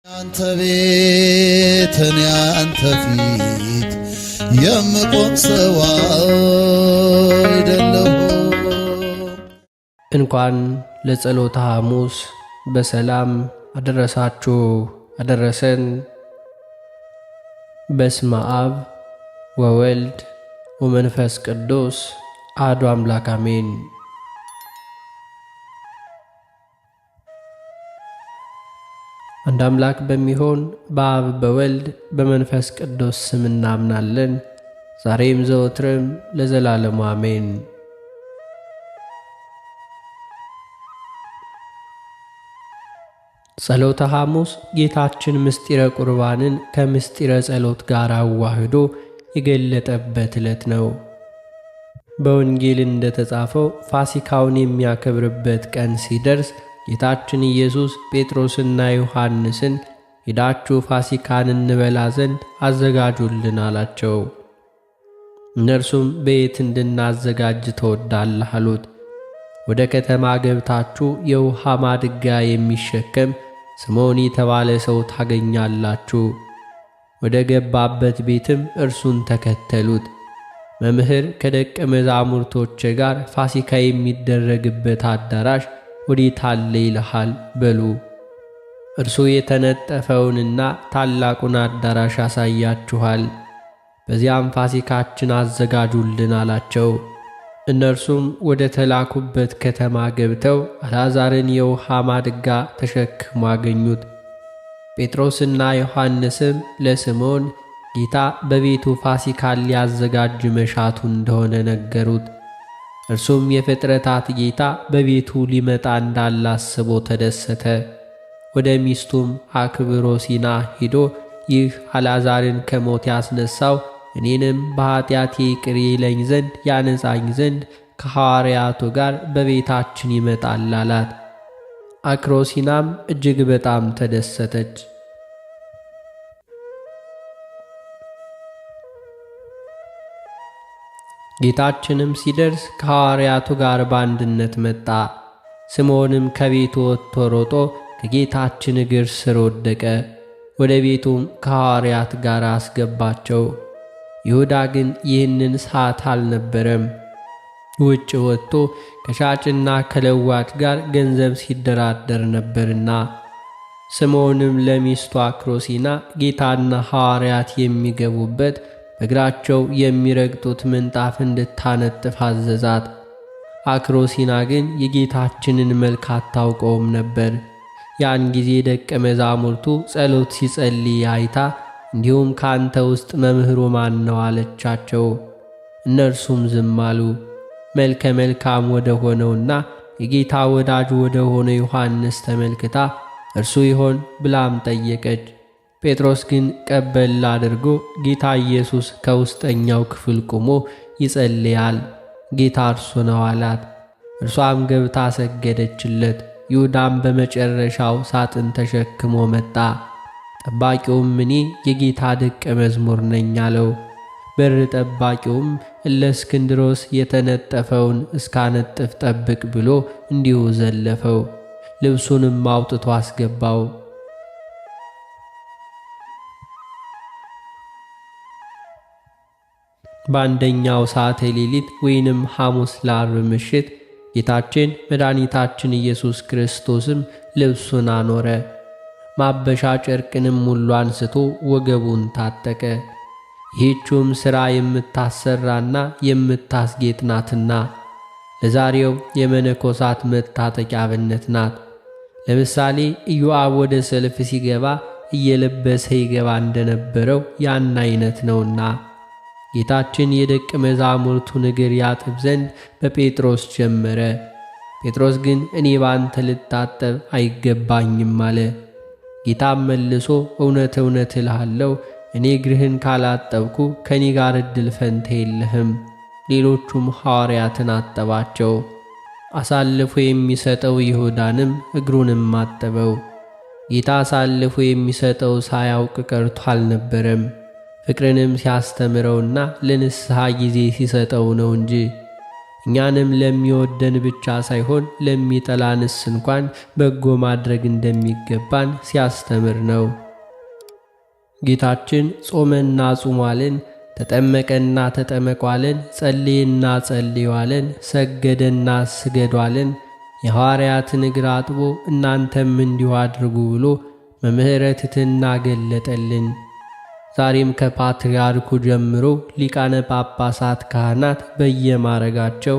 አንተ ቤት እኔ አንተ ፊት የምቆም ሰው አይደለሁ። እንኳን ለጸሎተ ሐሙስ በሰላም አደረሳችሁ አደረሰን። በስመ አብ ወወልድ ወመንፈስ ቅዱስ አሐዱ አምላክ አሜን። አንድ አምላክ በሚሆን በአብ በወልድ በመንፈስ ቅዱስ ስም እናምናለን። ዛሬም ዘወትርም ለዘላለሙ አሜን። ጸሎተ ሐሙስ ጌታችን ምስጢረ ቁርባንን ከምስጢረ ጸሎት ጋር አዋህዶ የገለጠበት ዕለት ነው። በወንጌል እንደተጻፈው ፋሲካውን የሚያከብርበት ቀን ሲደርስ ጌታችን ኢየሱስ ጴጥሮስና ዮሐንስን ሄዳችሁ ፋሲካን እንበላ ዘንድ አዘጋጁልን አላቸው። እነርሱም በየት እንድናዘጋጅ ትወዳለህ አሉት። ወደ ከተማ ገብታችሁ የውሃ ማድጋ የሚሸከም ስምዖን የተባለ ሰው ታገኛላችሁ። ወደ ገባበት ቤትም እርሱን ተከተሉት። መምህር ከደቀ መዛሙርቶቼ ጋር ፋሲካ የሚደረግበት አዳራሽ ወዴት አለ ይልሃል በሉ። እርሱ የተነጠፈውንና ታላቁን አዳራሽ ያሳያችኋል። በዚያም ፋሲካችን አዘጋጁልን አላቸው። እነርሱም ወደ ተላኩበት ከተማ ገብተው አልዓዛርን የውሃ ማድጋ ተሸክሞ አገኙት። ጴጥሮስና ዮሐንስም ለስምዖን ጌታ በቤቱ ፋሲካን ሊያዘጋጅ መሻቱ እንደሆነ ነገሩት። እርሱም የፍጥረታት ጌታ በቤቱ ሊመጣ እንዳላስቦ ተደሰተ። ወደ ሚስቱም አክብሮሲና ሄዶ ይህ አልዓዛርን ከሞት ያስነሳው እኔንም በኀጢአቴ ይቅር ይለኝ ዘንድ ያነጻኝ ዘንድ ከሐዋርያቱ ጋር በቤታችን ይመጣል አላት። አክሮሲናም እጅግ በጣም ተደሰተች። ጌታችንም ሲደርስ ከሐዋርያቱ ጋር በአንድነት መጣ። ስምዖንም ከቤቱ ወጥቶ ሮጦ ከጌታችን እግር ስር ወደቀ። ወደ ቤቱም ከሐዋርያት ጋር አስገባቸው። ይሁዳ ግን ይህንን ሰዓት አልነበረም፣ ውጭ ወጥቶ ከሻጭና ከለዋጭ ጋር ገንዘብ ሲደራደር ነበርና። ስምዖንም ለሚስቱ አክሮሲና ጌታና ሐዋርያት የሚገቡበት በእግራቸው የሚረግጡት ምንጣፍ እንድታነጥፍ አዘዛት። አክሮሲና ግን የጌታችንን መልክ አታውቀውም ነበር። ያን ጊዜ ደቀ መዛሙርቱ ጸሎት ሲጸልይ አይታ እንዲሁም ካንተ ውስጥ መምህሩ ማን ነው አለቻቸው። እነርሱም ዝም አሉ። መልከ መልካም ወደ ሆነውና የጌታ ወዳጅ ወደ ሆነ ዮሐንስ ተመልክታ እርሱ ይሆን ብላም ጠየቀች። ጴጥሮስ ግን ቀበል አድርጎ ጌታ ኢየሱስ ከውስጠኛው ክፍል ቆሞ ይጸልያል፣ ጌታ እርሱ ነው አላት። እርሷም ገብታ ሰገደችለት። ይሁዳም በመጨረሻው ሳጥን ተሸክሞ መጣ። ጠባቂውም እኔ የጌታ ደቀ መዝሙር ነኝ አለው። በር ጠባቂውም እለእስክንድሮስ የተነጠፈውን እስካነጥፍ ጠብቅ ብሎ እንዲሁ ዘለፈው። ልብሱንም አውጥቶ አስገባው። በአንደኛው ሰዓተ ሌሊት ወይንም ሐሙስ ለዓርብ ምሽት ጌታችን መድኃኒታችን ኢየሱስ ክርስቶስም ልብሱን አኖረ። ማበሻ ጨርቅንም ሙሉ አንስቶ ወገቡን ታጠቀ። ይህችውም ሥራ የምታሰራና የምታስጌጥ ናትና ለዛሬው የመነኮሳት መታጠቂያ አብነት ናት። ለምሳሌ ኢዮአብ ወደ ሰልፍ ሲገባ እየለበሰ ይገባ እንደነበረው ያን አይነት ነውና ጌታችን የደቀ መዛሙርቱን እግር ያጥብ ዘንድ በጴጥሮስ ጀመረ። ጴጥሮስ ግን እኔ ባንተ ልታጠብ አይገባኝም አለ። ጌታም መልሶ እውነት እውነት እልሃለሁ እኔ እግርህን ካላጠብኩ ከኔ ጋር ዕድል ፈንታ የለህም። ሌሎቹም ሐዋርያትን አጠባቸው። አሳልፎ የሚሰጠው ይሁዳንም እግሩንም አጠበው። ጌታ አሳልፎ የሚሰጠው ሳያውቅ ቀርቶ አልነበረም፣ ፍቅርንም ሲያስተምረውና ለንስሐ ጊዜ ሲሰጠው ነው እንጂ። እኛንም ለሚወደን ብቻ ሳይሆን ለሚጠላንስ እንኳን በጎ ማድረግ እንደሚገባን ሲያስተምር ነው። ጌታችን ጾመና ጹሟልን፣ ተጠመቀና ተጠመቋልን፣ ጸልየና ጸልየዋልን፣ ሰገደና ስገዷልን፣ የሐዋርያትን እግር አጥቦ እናንተም እንዲሁ አድርጉ ብሎ መምህረ ትሕትና ገለጠልን። ዛሬም ከፓትርያርኩ ጀምሮ ሊቃነ ጳጳሳት፣ ካህናት በየማረጋቸው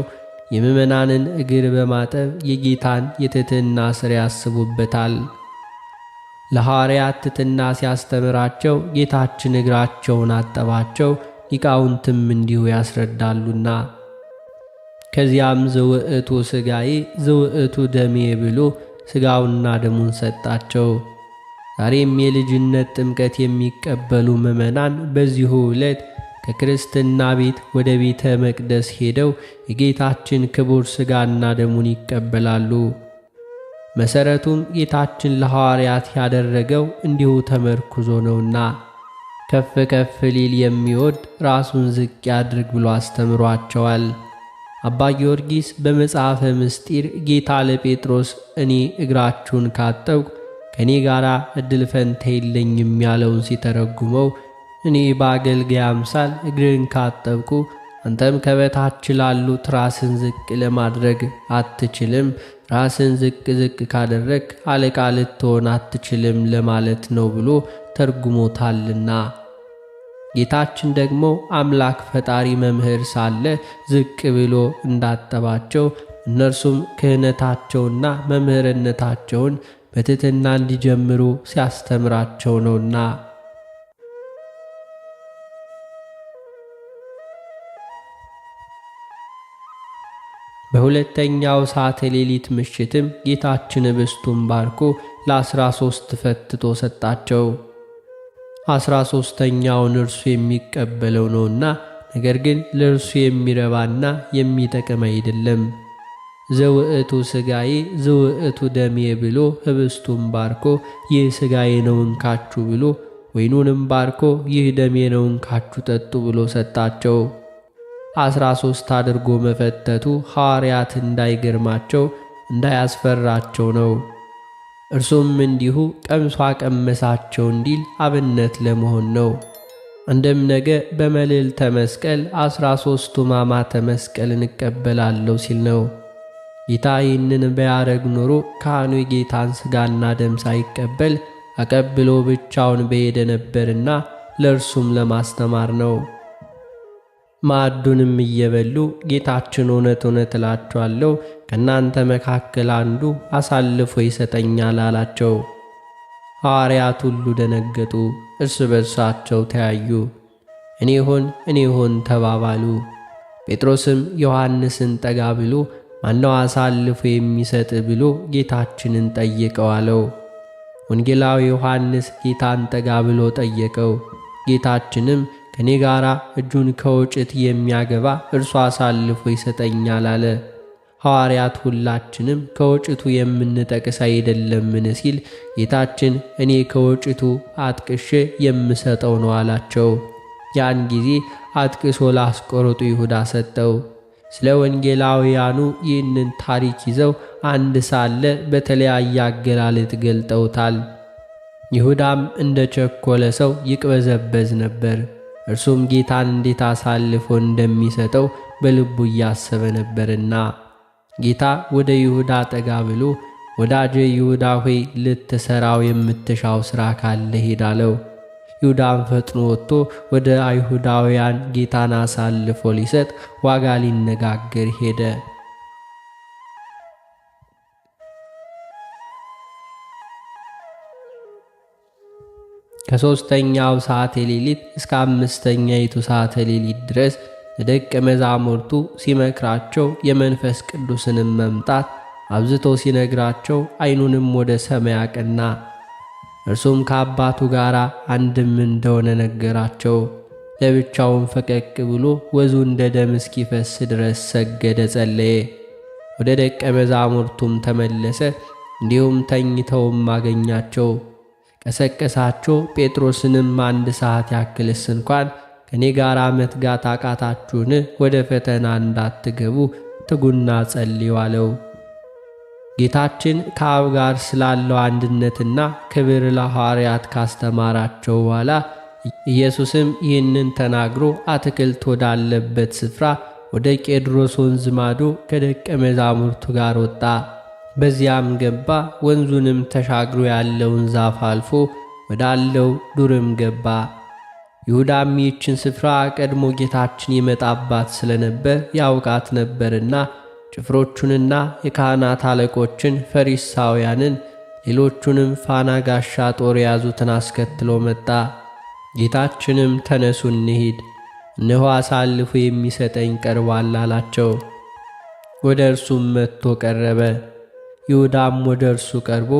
የምእመናንን እግር በማጠብ የጌታን የትሕትና ሥራ ያስቡበታል። ለሐዋርያት ትሕትና ሲያስተምራቸው ጌታችን እግራቸውን አጠባቸው፣ ሊቃውንትም እንዲሁ ያስረዳሉና። ከዚያም ዘውእቱ ሥጋዬ ዘውእቱ ደሜ ብሎ ሥጋውና ደሙን ሰጣቸው። ዛሬም የልጅነት ጥምቀት የሚቀበሉ ምእመናን በዚሁ ዕለት ከክርስትና ቤት ወደ ቤተ መቅደስ ሄደው የጌታችን ክቡር ሥጋና ደሙን ይቀበላሉ። መሠረቱም ጌታችን ለሐዋርያት ያደረገው እንዲሁ ተመርኩዞ ነውና ከፍ ከፍ ሊል የሚወድ ራሱን ዝቅ ያድርግ ብሎ አስተምሯቸዋል። አባ ጊዮርጊስ በመጽሐፈ ምስጢር ጌታ ለጴጥሮስ እኔ እግራችሁን ካጠብኩ ከእኔ ጋር ዕድል ፈንታ የለኝም ያለውን ሲተረጉመው እኔ በአገልጋይ አምሳል እግርን ካጠብኩ አንተም ከበታች ላሉት ራስን ዝቅ ለማድረግ አትችልም፣ ራስን ዝቅ ዝቅ ካደረግ አለቃ ልትሆን አትችልም ለማለት ነው ብሎ ተርጉሞታልና። ጌታችን ደግሞ አምላክ ፈጣሪ መምህር ሳለ ዝቅ ብሎ እንዳጠባቸው እነርሱም ክህነታቸውና መምህርነታቸውን በትሕትና እንዲጀምሩ ሲያስተምራቸው ነውና። በሁለተኛው ሰዓተ ሌሊት ምሽትም ጌታችን ኅብስቱን ባርኮ ለ13 ፈትቶ ሰጣቸው። 13ኛውን እርሱ የሚቀበለው ነውና፣ ነገር ግን ለእርሱ የሚረባና የሚጠቅም አይደለም። ዘውእቱ ሥጋዬ ዘውእቱ ደሜ ብሎ ኅብስቱን ባርኮ ይህ ሥጋዬ ነው እንካችሁ ብሎ ወይኑንም ባርኮ ይህ ደሜ ነው እንካችሁ ጠጡ ብሎ ሰጣቸው። 13 አድርጎ መፈተቱ ሐዋርያት እንዳይገርማቸው እንዳያስፈራቸው ነው። እርሱም እንዲሁ ቀምሷ ቀመሳቸው እንዲል አብነት ለመሆን ነው። አንድም ነገ በመልዕልተ መስቀል 13ቱ ሕማማተ መስቀልን እቀበላለሁ ሲል ነው። ጌታ ይህንን ቢያደርግ ኖሮ ካህኑ የጌታን ሥጋና ደም ሳይቀበል አቀብሎ ብቻውን በሄደ ነበርና ለእርሱም ለማስተማር ነው። ማዕዱንም እየበሉ ጌታችን እውነት እውነት እላችኋለሁ ከእናንተ መካከል አንዱ አሳልፎ ይሰጠኛል አላቸው። ሐዋርያት ሁሉ ደነገጡ፣ እርስ በርሳቸው ተያዩ። እኔ ሆን ተባባሉ። ጴጥሮስም ዮሐንስን ጠጋ ብሎ ማነው አሳልፎ የሚሰጥ ብሎ ጌታችንን ጠየቀው አለው። ወንጌላዊ ዮሐንስ ጌታን ጠጋ ብሎ ጠየቀው። ጌታችንም ከኔ ጋር እጁን ከወጭት የሚያገባ እርሱ አሳልፎ ይሰጠኛል አለ። ሐዋርያት ሁላችንም ከወጭቱ የምንጠቅስ አይደለምን ሲል ጌታችን እኔ ከወጭቱ አጥቅሼ የምሰጠው ነው አላቸው። ያን ጊዜ አጥቅሶ ላስቆሮጡ ይሁዳ ሰጠው። ስለ ወንጌላውያኑ ይህንን ታሪክ ይዘው አንድ ሳለ በተለያየ አገላለጥ ገልጠውታል። ይሁዳም እንደ ቸኮለ ሰው ይቅበዘበዝ ነበር። እርሱም ጌታን እንዴት አሳልፎ እንደሚሰጠው በልቡ እያሰበ ነበርና። ጌታ ወደ ይሁዳ ጠጋ ብሎ ወዳጄ ይሁዳ ሆይ ልትሠራው የምትሻው ሥራ ካለ ሂድ አለው። ይሁዳም ፈጥኖ ወጥቶ ወደ አይሁዳውያን ጌታን አሳልፎ ሊሰጥ ዋጋ ሊነጋገር ሄደ። ከሦስተኛው ሰዓተ ሌሊት እስከ 5ኛይቱ ሰዓተ ሌሊት ድረስ ለደቀ መዛሙርቱ ሲመክራቸው የመንፈስ ቅዱስንም መምጣት አብዝቶ ሲነግራቸው ዓይኑንም ወደ ሰማይ አቀና። እርሱም ከአባቱ ጋር አንድም እንደሆነ ነገራቸው። ለብቻውን ፈቀቅ ብሎ ወዙ እንደ ደም እስኪፈስ ድረስ ሰገደ፣ ጸለየ። ወደ ደቀ መዛሙርቱም ተመለሰ። እንዲሁም ተኝተውም አገኛቸው። ቀሰቀሳቸው። ጴጥሮስንም 1 ሰዓት ያክልስ እንኳን ከኔ ጋር መትጋት አቃታችሁን? ወደ ፈተና እንዳትገቡ ትጉና ጸልዩ አለው። ጌታችን ከአብ ጋር ስላለው አንድነትና ክብር ለሐዋርያት ካስተማራቸው በኋላ ኢየሱስም ይህንን ተናግሮ አትክልት ወዳለበት ስፍራ ወደ ቄድሮስ ወንዝ ማዶ ከደቀ መዛሙርቱ ጋር ወጣ። በዚያም ገባ። ወንዙንም ተሻግሮ ያለውን ዛፍ አልፎ ወዳለው ዱርም ገባ። ይሁዳም ይህችን ስፍራ ቀድሞ ጌታችን ይመጣባት ስለነበር ያውቃት ነበርና ጭፍሮቹንና የካህናት አለቆችን፣ ፈሪሳውያንን፣ ሌሎቹንም ፋና፣ ጋሻ፣ ጦር የያዙትን አስከትሎ መጣ። ጌታችንም ተነሱ እንሂድ፣ እነሆ አሳልፎ የሚሰጠኝ ቀርቧል አላቸው። ወደ እርሱም መጥቶ ቀረበ። ይሁዳም ወደ እርሱ ቀርቦ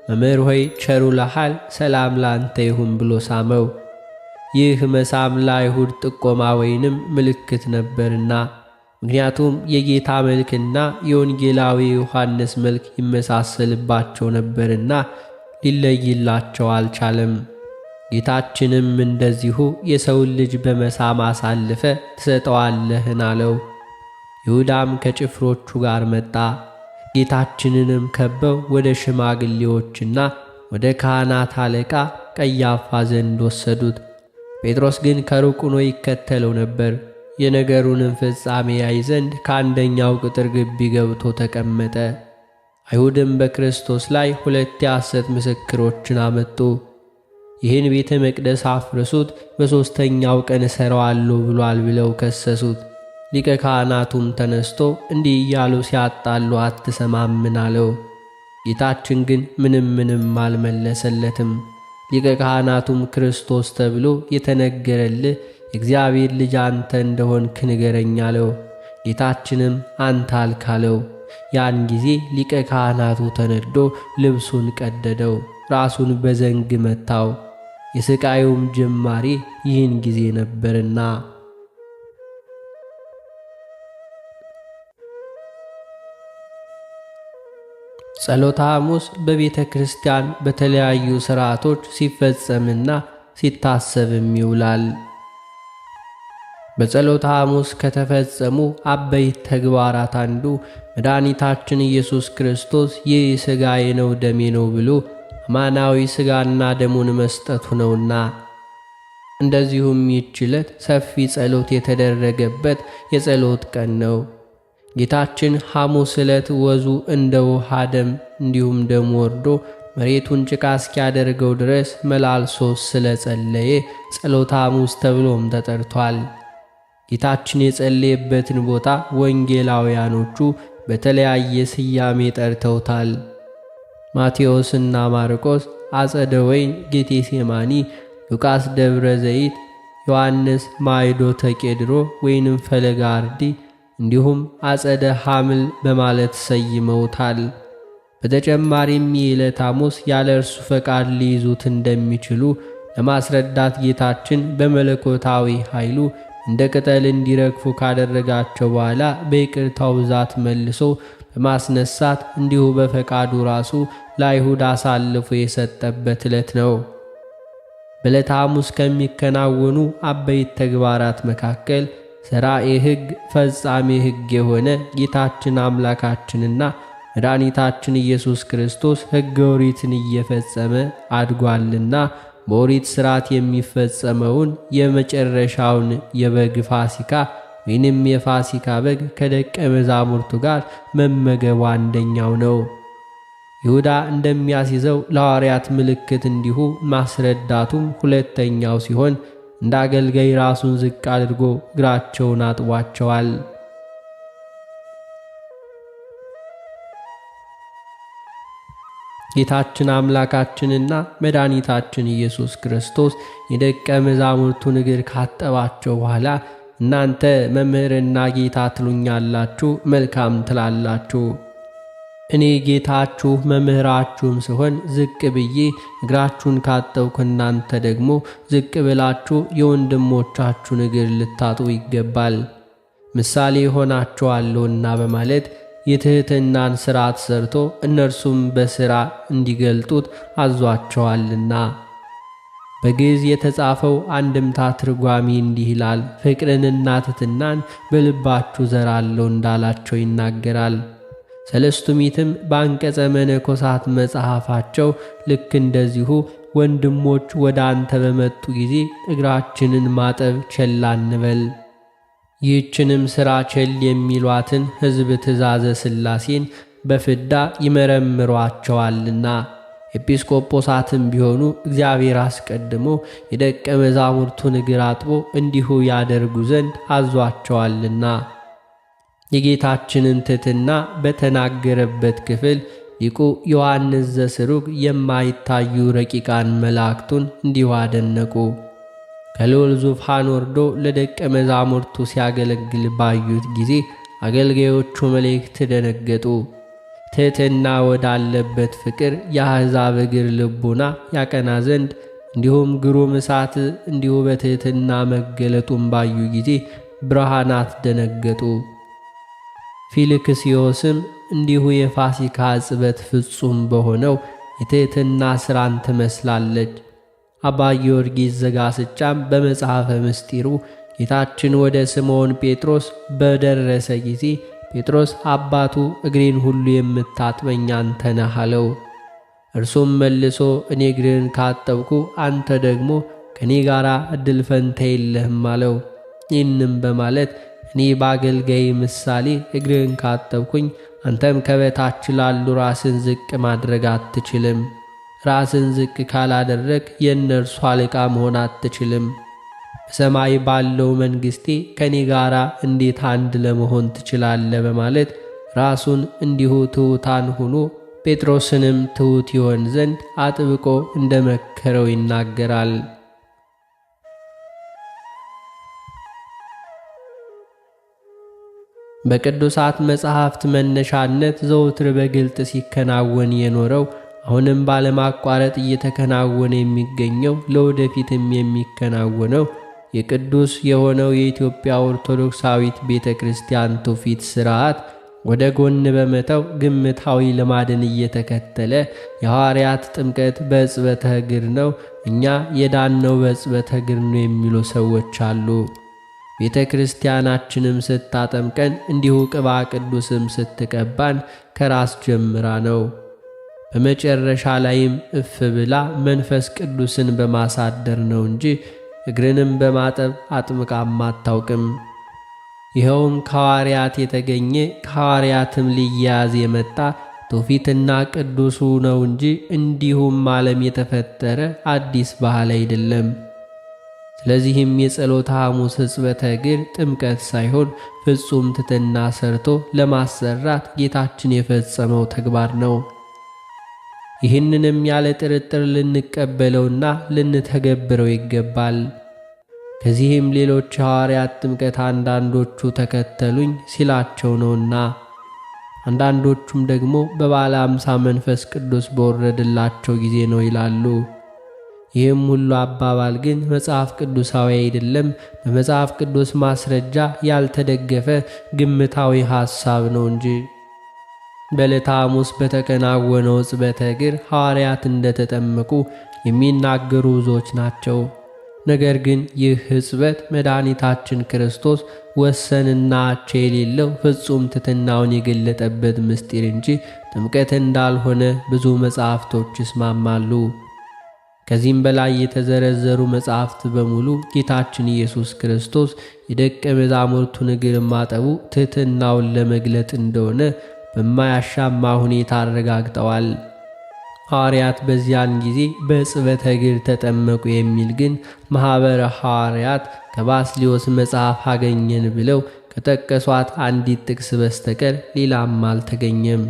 መምህር ሆይ ቸሩ ለሃል፣ ሰላም ላንተ ይሁን ብሎ ሳመው። ይህ መሳም ለአይሁድ ጥቆማ ወይንም ምልክት ነበርና፣ ምክንያቱም የጌታ መልክና የወንጌላዊ ዮሐንስ መልክ ይመሳሰልባቸው ነበርና ሊለይላቸው አልቻለም። ጌታችንም እንደዚሁ የሰውን ልጅ በመሳም አሳልፈ ትሰጠዋለህን አለው። ይሁዳም ከጭፍሮቹ ጋር መጣ። ጌታችንንም ከበው ወደ ሽማግሌዎችና ወደ ካህናት አለቃ ቀያፋ ዘንድ ወሰዱት። ጴጥሮስ ግን ከሩቅ ሆኖ ይከተለው ነበር። የነገሩንም ፍጻሜ ያይ ዘንድ ከአንደኛው ቅጥር ግቢ ገብቶ ተቀመጠ። አይሁድም በክርስቶስ ላይ 2 የሐሰት ምስክሮችን አመጡ። ይህን ቤተ መቅደስ አፍርሱት፣ በሦስተኛው ቀን እሠራዋለሁ ብሏል ብለው ከሰሱት። ሊቀ ካህናቱም ተነስቶ እንዲህ እያሉ ሲያጣሉ አትሰማምን አለው። ጌታችን ግን ምንም አልመለሰለትም። ሊቀ ካህናቱም ክርስቶስ ተብሎ የተነገረልህ የእግዚአብሔር ልጅ አንተ እንደሆንክ ንገረኝ አለው። ጌታችንም አንተ አልክ አለው። ያን ጊዜ ሊቀ ካህናቱ ተነዶ ልብሱን ቀደደው፣ ራሱን በዘንግ መታው። የሥቃዩም ጅማሬ ይህን ጊዜ ነበርና። ጸሎተ ሐሙስ በቤተ ክርስቲያን በተለያዩ ሥርዓቶች ሲፈጸምና ሲታሰብም ይውላል። በጸሎተ ሐሙስ ከተፈጸሙ አበይት ተግባራት አንዱ መድኃኒታችን ኢየሱስ ክርስቶስ ይህ ሥጋዬ ነው ደሜ ነው ብሎ አማናዊ ሥጋና ደሙን መስጠቱ ነውና፣ እንደዚሁም ይህች ዕለት ሰፊ ጸሎት የተደረገበት የጸሎት ቀን ነው። ጌታችን ሐሙስ ዕለት ወዙ እንደ ውሃ ደም እንዲሁም ደም ወርዶ መሬቱን ጭቃ እስኪያደርገው ድረስ መላልሶ ስለ ጸለየ ጸሎተ ሐሙስ ተብሎም ተጠርቷል። ጌታችን የጸለየበትን ቦታ ወንጌላውያኖቹ በተለያየ ስያሜ ጠርተውታል። ማቴዎስና ማርቆስ አጸደ ወይን ጌቴሴማኒ፣ ሉቃስ ደብረ ዘይት፣ ዮሐንስ ማዕዶተ ቄድሮ ወይንም ፈለገ አርዲ እንዲሁም አጸደ ሐምል በማለት ሰይመውታል። በተጨማሪም የዕለት ሐሙስ ያለ እርሱ ፈቃድ ሊይዙት እንደሚችሉ ለማስረዳት ጌታችን በመለኮታዊ ኃይሉ እንደ ቅጠል እንዲረግፉ ካደረጋቸው በኋላ በይቅርታው ብዛት መልሶ በማስነሳት እንዲሁ በፈቃዱ ራሱ ለአይሁድ አሳልፎ የሰጠበት ዕለት ነው። በዕለተ ሐሙስ ከሚከናወኑ አበይት ተግባራት መካከል ሠራኤ ሕግ ፈጻሜ ሕግ የሆነ ጌታችን አምላካችንና መድኃኒታችን ኢየሱስ ክርስቶስ ሕገ ኦሪትን እየፈጸመ አድጓልና በኦሪት ሥርዓት የሚፈጸመውን የመጨረሻውን የበግ ፋሲካ ወይንም የፋሲካ በግ ከደቀ መዛሙርቱ ጋር መመገቡ አንደኛው ነው። ይሁዳ እንደሚያስይዘው ለሐዋርያት ምልክት እንዲሁ ማስረዳቱም ሁለተኛው ሲሆን እንደ አገልጋይ ራሱን ዝቅ አድርጎ እግራቸውን አጥቧቸዋል። ጌታችን አምላካችንና መድኃኒታችን ኢየሱስ ክርስቶስ የደቀ መዛሙርቱን እግር ካጠባቸው በኋላ እናንተ መምህርና ጌታ ትሉኛላችሁ፣ መልካም ትላላችሁ። እኔ ጌታችሁ መምህራችሁም ስሆን ዝቅ ብዬ እግራችሁን ካጠብኩ እናንተ ደግሞ ዝቅ ብላችሁ የወንድሞቻችሁን እግር ልታጥቡ ይገባል፣ ምሳሌ ሆናችኋለሁና በማለት የትሕትናን ሥርዓት ሰርቶ እነርሱም በሥራ እንዲገልጡት አዟቸዋልና። በግዕዝ የተጻፈው አንድምታ ትርጓሚ እንዲህ ይላል። ፍቅርንና ትሕትናን በልባችሁ ዘራለሁ እንዳላቸው ይናገራል። ሰለስቱ ምዕትም በአንቀጸ መነኮሳት መጽሐፋቸው ልክ እንደዚሁ ወንድሞች ወደ አንተ በመጡ ጊዜ እግራችንን ማጠብ ቸል አንበል፣ ይህችንም ሥራ ቸል የሚሏትን ሕዝብ ትእዛዘ ሥላሴን በፍዳ ይመረምሯቸዋልና። ኤጲስቆጶሳትም ቢሆኑ እግዚአብሔር አስቀድሞ የደቀ መዛሙርቱን እግር አጥቦ እንዲሁ ያደርጉ ዘንድ አዟቸዋልና። የጌታችንን ትሕትና በተናገረበት ክፍል ሊቁ ዮሐንስ ዘስሩግ የማይታዩ ረቂቃን መላእክቱን እንዲሁ አደነቁ። ከልዑል ዙፋን ወርዶ ለደቀ መዛሙርቱ ሲያገለግል ባዩት ጊዜ አገልጋዮቹ መላእክት ደነገጡ። ትሕትና ወዳለበት ፍቅር የአሕዛብ እግር ልቡና ያቀና ዘንድ እንዲሁም ግሩም እሳት እንዲሁ በትሕትና መገለጡን ባዩ ጊዜ ብርሃናት ደነገጡ። ፊልክስዮስም እንዲሁ የፋሲካ ዕጽበት ፍጹም በሆነው የትሕትና ሥራን ትመስላለች። አባ ጊዮርጊስ ዘጋስጫም በመጽሐፈ ምስጢሩ ጌታችን ወደ ስምዖን ጴጥሮስ በደረሰ ጊዜ ጴጥሮስ አባቱ እግሬን ሁሉ የምታጥበኝ አንተ ነህ አለው። እርሱም መልሶ እኔ እግርህን ካጠብኩ አንተ ደግሞ ከእኔ ጋር ዕድል ፈንታ የለህም አለው። ይህንም በማለት እኔ በአገልጋይ ምሳሌ እግርህን ካጠብኩኝ አንተም ከበታች ላሉ ራስን ዝቅ ማድረግ አትችልም። ራስን ዝቅ ካላደረግ የእነርሱ አለቃ መሆን አትችልም። በሰማይ ባለው መንግሥቴ ከኔ ጋር እንዴት አንድ ለመሆን ትችላለህ? በማለት ራሱን እንዲሁ ትሑታን ሆኖ ጴጥሮስንም ትሑት ይሆን ዘንድ አጥብቆ እንደመከረው ይናገራል። በቅዱሳት መጻሕፍት መነሻነት ዘውትር በግልጥ ሲከናወን የኖረው አሁንም ባለማቋረጥ እየተከናወነ የሚገኘው ለወደፊትም የሚከናወነው የቅዱስ የሆነው የኢትዮጵያ ኦርቶዶክሳዊት ቤተ ክርስቲያን ትውፊት ሥርዓት ወደ ጎን በመተው ግምታዊ ልማድን እየተከተለ የሐዋርያት ጥምቀት በዕጽበተ እግር ነው፣ እኛ የዳነው በዕጽበተ እግር ነው የሚሉ ሰዎች አሉ። ቤተ ክርስቲያናችንም ስታጠምቀን እንዲሁ ቅባ ቅዱስም ስትቀባን ከራስ ጀምራ ነው። በመጨረሻ ላይም እፍ ብላ መንፈስ ቅዱስን በማሳደር ነው እንጂ እግርንም በማጠብ አጥምቃም አታውቅም። ይኸውም ከሐዋርያት የተገኘ ከሐዋርያትም ሊያያዝ የመጣ ትውፊትና ቅዱሱ ነው እንጂ እንዲሁም ዓለም የተፈጠረ አዲስ ባህል አይደለም። ስለዚህም የጸሎተ ሐሙስ ሕጽበተ እግር ጥምቀት ሳይሆን ፍጹም ትሕትና ሰርቶ ለማሰራት ጌታችን የፈጸመው ተግባር ነው። ይህንንም ያለ ጥርጥር ልንቀበለውና ልንተገብረው ይገባል። ከዚህም ሌሎች ሐዋርያት ጥምቀት አንዳንዶቹ ተከተሉኝ ሲላቸው ነውና፣ አንዳንዶቹም ደግሞ በበዓለ ሃምሳ መንፈስ ቅዱስ በወረደላቸው ጊዜ ነው ይላሉ። ይህም ሁሉ አባባል ግን መጽሐፍ ቅዱሳዊ አይደለም፣ በመጽሐፍ ቅዱስ ማስረጃ ያልተደገፈ ግምታዊ ሐሳብ ነው እንጂ። በዕለተ ሐሙስ በተከናወነው ዕጽበተ እግር ሐዋርያት እንደተጠመቁ የሚናገሩ ብዙዎች ናቸው። ነገር ግን ይህ ሕጽበት መድኃኒታችን ክርስቶስ ወሰንና አቻ የሌለው ፍጹም ትሕትናውን የገለጠበት ምስጢር እንጂ ጥምቀት እንዳልሆነ ብዙ መጻሕፍቶች ይስማማሉ። ከዚህም በላይ የተዘረዘሩ መጻሕፍት በሙሉ ጌታችን ኢየሱስ ክርስቶስ የደቀ መዛሙርቱን እግር ማጠቡ ትሕትናውን ለመግለጥ እንደሆነ በማያሻማ ሁኔታ አረጋግጠዋል። ሐዋርያት በዚያን ጊዜ በዕጽበተ እግር ተጠመቁ የሚል ግን ማኅበረ ሐዋርያት ከባስልዮስ መጽሐፍ አገኘን ብለው ከጠቀሷት አንዲት ጥቅስ በስተቀር ሌላም አልተገኘም።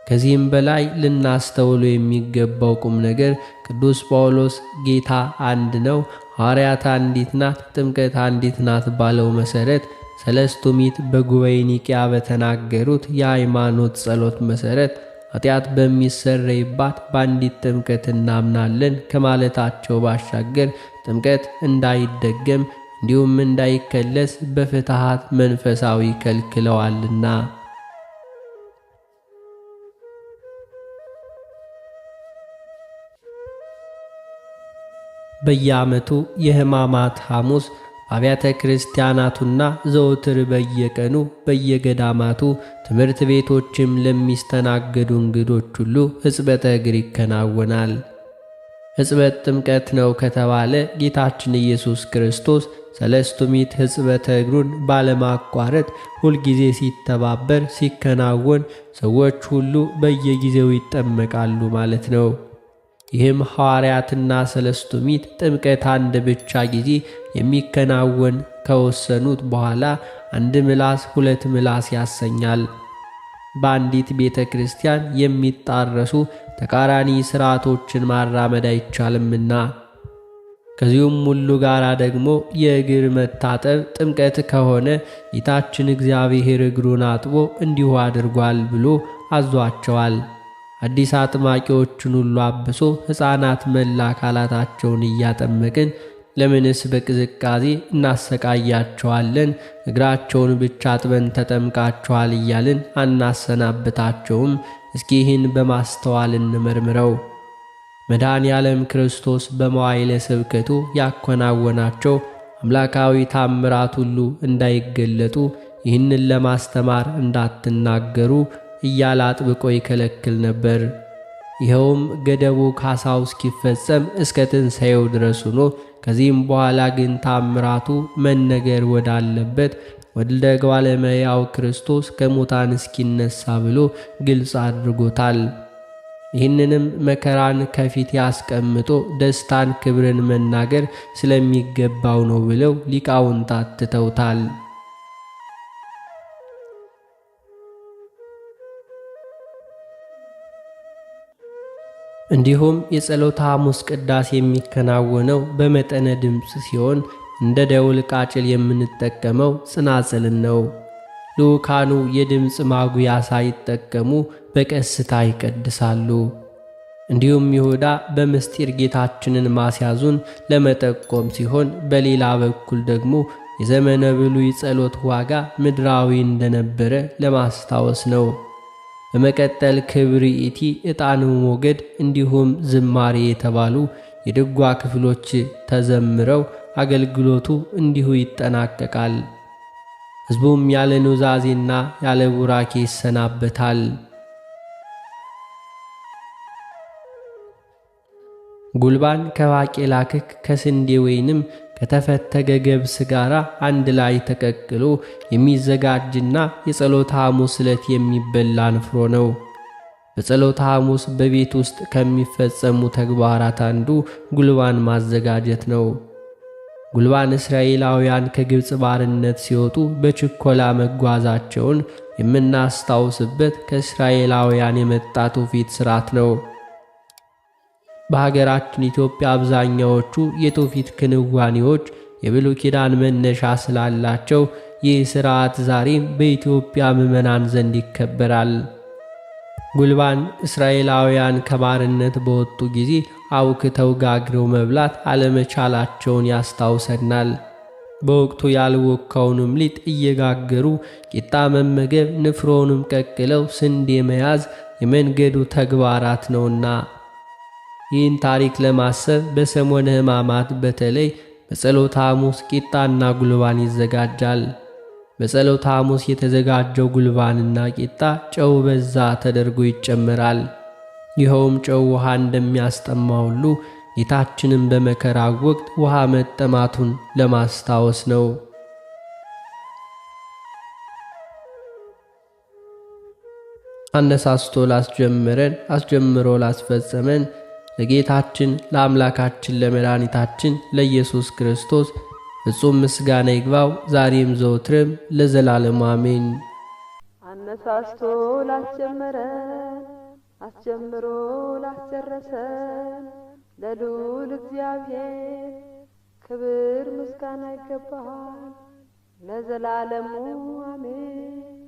ከዚህም በላይ ልናስተውሎ የሚገባው ቁም ነገር ቅዱስ ጳውሎስ ጌታ አንድ ነው፣ ሐዋርያት አንዲት ናት፣ ጥምቀት አንዲት ናት ባለው መሠረት ሰለስቱ ምዕት በጉባኤ ኒቅያ በተናገሩት የሃይማኖት ጸሎት መሠረት ኃጢአት በሚሰረይባት በአንዲት ጥምቀት እናምናለን ከማለታቸው ባሻገር ጥምቀት እንዳይደገም እንዲሁም እንዳይከለስ በፍትሐት መንፈሳዊ ከልክለዋልና። በየዓመቱ የሕማማት ሐሙስ በአብያተ ክርስቲያናቱና ዘወትር በየቀኑ በየገዳማቱ ትምህርት ቤቶችም ለሚስተናገዱ እንግዶች ሁሉ ሕጽበተ እግር ይከናወናል። ሕጽበት ጥምቀት ነው ከተባለ ጌታችን ኢየሱስ ክርስቶስ ሰለስቱ ምዕት ሕጽበተ እግሩን ባለማቋረጥ ሁልጊዜ ሲተባበር ሲከናወን ሰዎች ሁሉ በየጊዜው ይጠመቃሉ ማለት ነው። ይህም ሐዋርያትና ሰለስቱ ምዕት ጥምቀት አንድ ብቻ ጊዜ የሚከናወን ከወሰኑት በኋላ አንድ ምላስ ሁለት ምላስ ያሰኛል። በአንዲት ቤተ ክርስቲያን የሚጣረሱ ተቃራኒ ሥርዓቶችን ማራመድ አይቻልምና። ከዚሁም ሁሉ ጋር ደግሞ የእግር መታጠብ ጥምቀት ከሆነ ጌታችን እግዚአብሔር እግሩን አጥቦ እንዲሁ አድርጓል ብሎ አዟቸዋል። አዲስ አጥማቂዎችን ሁሉ አብሶ ሕፃናት መላ አካላታቸውን እያጠመቅን ለምንስ በቅዝቃዜ እናሰቃያቸዋለን? እግራቸውን ብቻ አጥበን ተጠምቃቸዋል እያልን አናሰናብታቸውም? እስኪ ይህን በማስተዋል እንመርምረው። መድኃኔ ዓለም ክርስቶስ በመዋዕለ ስብከቱ ያከናወናቸው አምላካዊ ታምራት ሁሉ እንዳይገለጡ ይህንን ለማስተማር እንዳትናገሩ እያለ አጥብቆ ይከለክል ነበር። ይኸውም ገደቡ ካሳው እስኪፈጸም እስከ ትንሣኤው ድረስ ሆኖ ከዚህም በኋላ ግን ታምራቱ መነገር ወዳለበት ወልደ እጓለ እመሕያው ክርስቶስ ከሙታን እስኪነሳ ብሎ ግልጽ አድርጎታል። ይህንንም መከራን ከፊት ያስቀምጦ ደስታን ክብርን መናገር ስለሚገባው ነው ብለው ሊቃውንት አትተውታል። እንዲሁም የጸሎተ ሐሙስ ቅዳሴ የሚከናወነው በመጠነ ድምፅ ሲሆን እንደ ደውል ቃጭል የምንጠቀመው ጽናጽልን ነው። ልዑካኑ የድምፅ ማጉያ ሳይጠቀሙ በቀስታ ይቀድሳሉ። እንዲሁም ይሁዳ በምስጢር ጌታችንን ማስያዙን ለመጠቆም ሲሆን፣ በሌላ በኩል ደግሞ የዘመነ ብሉይ ጸሎት ዋጋ ምድራዊ እንደነበረ ለማስታወስ ነው። በመቀጠል ክብርኢቲ፣ ዕጣን ሞገድ እንዲሁም ዝማሬ የተባሉ የድጓ ክፍሎች ተዘምረው አገልግሎቱ እንዲሁ ይጠናቀቃል። ሕዝቡም ያለ ኑዛዜና ያለ ቡራኬ ይሰናበታል። ጉልባን ከባቄላ ክክ ከስንዴ ወይንም ከተፈተገ ገብስ ጋር አንድ ላይ ተቀቅሎ የሚዘጋጅና የጸሎተ ሐሙስ ዕለት የሚበላ ንፍሮ ነው። በጸሎተ ሐሙስ በቤት ውስጥ ከሚፈጸሙ ተግባራት አንዱ ጉልባን ማዘጋጀት ነው። ጉልባን እስራኤላውያን ከግብፅ ባርነት ሲወጡ በችኮላ መጓዛቸውን የምናስታውስበት ከእስራኤላውያን የመጣ ትውፊት ሥርዓት ነው። በሀገራችን ኢትዮጵያ አብዛኛዎቹ የትውፊት ክንዋኔዎች የብሉይ ኪዳን መነሻ ስላላቸው ይህ ሥርዓት ዛሬም በኢትዮጵያ ምዕመናን ዘንድ ይከበራል። ጉልባን እስራኤላውያን ከባርነት በወጡ ጊዜ አውክተው ጋግረው መብላት አለመቻላቸውን ያስታውሰናል። በወቅቱ ያልወካውንም ሊጥ እየጋገሩ ቂጣ መመገብ፣ ንፍሮውንም ቀቅለው ስንዴ መያዝ የመንገዱ ተግባራት ነውና ይህን ታሪክ ለማሰብ በሰሞነ ሕማማት በተለይ በጸሎተ ሐሙስ ቂጣና ጉልባን ይዘጋጃል። በጸሎተ ሐሙስ የተዘጋጀው ጉልባንና ቂጣ ጨው በዛ ተደርጎ ይጨመራል። ይኸውም ጨው ውሃ እንደሚያስጠማ ሁሉ ጌታችንም በመከራው ወቅት ውሃ መጠማቱን ለማስታወስ ነው። አነሳስቶ ላስጀመረን አስጀምሮ ላስፈጸመን ለጌታችን ለአምላካችን ለመድኃኒታችን ለኢየሱስ ክርስቶስ ፍጹም ምስጋና ይግባው ዛሬም ዘወትርም ለዘላለሙ አሜን። አነሳስቶ ላስጀመረን አስጀምሮ ላስጨረሰን ለልዑል እግዚአብሔር ክብር ምስጋና ይገባል ለዘላለሙ አሜን።